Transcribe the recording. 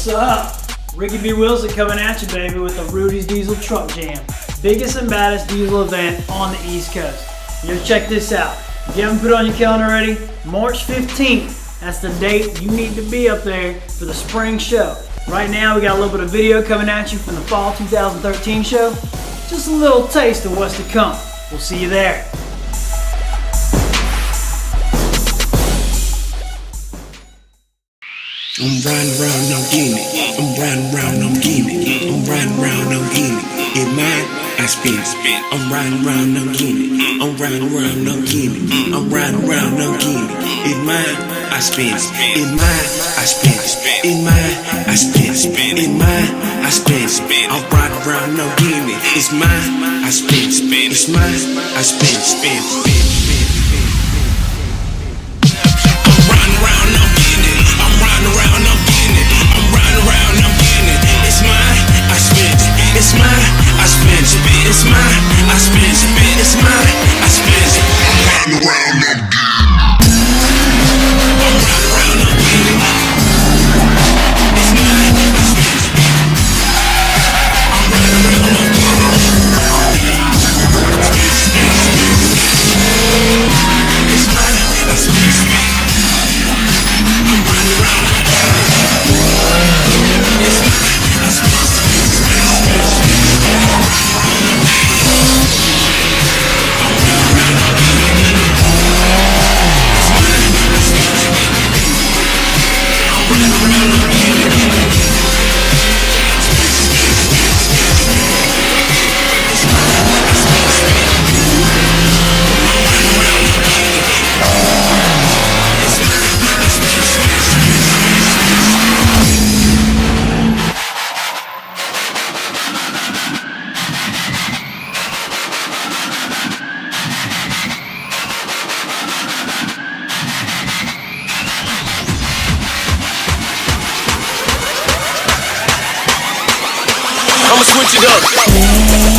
What's up? Ricky B. Wilson coming at you, baby, with the Rudy's Diesel Truck Jam. Biggest and baddest diesel event on the East Coast. Yo, check this out. If you haven't put it on your calendar already, March 15th, that's the date you need to be up there for the spring show. Right now, we got a little bit of video coming at you from the fall 2013 show. Just a little taste of what's to come. We'll see you there. I'm riding around, I'm getting it. I'm riding around, I'm getting it. I'm riding around, I'm getting it. It's mine, I spend it. I'm riding around, I'm getting it. I'm riding around, I'm getting it. I'm riding around, I'm getting it. It's mine, I spend it. It's mine, I spend it. It's mine, I spend it. It's mine, I spend it. I'm riding around, I'm getting it. It's mine, I spend it. It's mine, I spend it. It's mine, I spend it. It's mine, I spend it. It's mine, I spend it. I'm riding around, I'm riding around, I'm getting it. It's mine, I spend it. I'm riding around, I'm getting it. It's mine, I spend it. I'm riding around, I'm getting it. It's mine, I spend it. I'ma switch it up.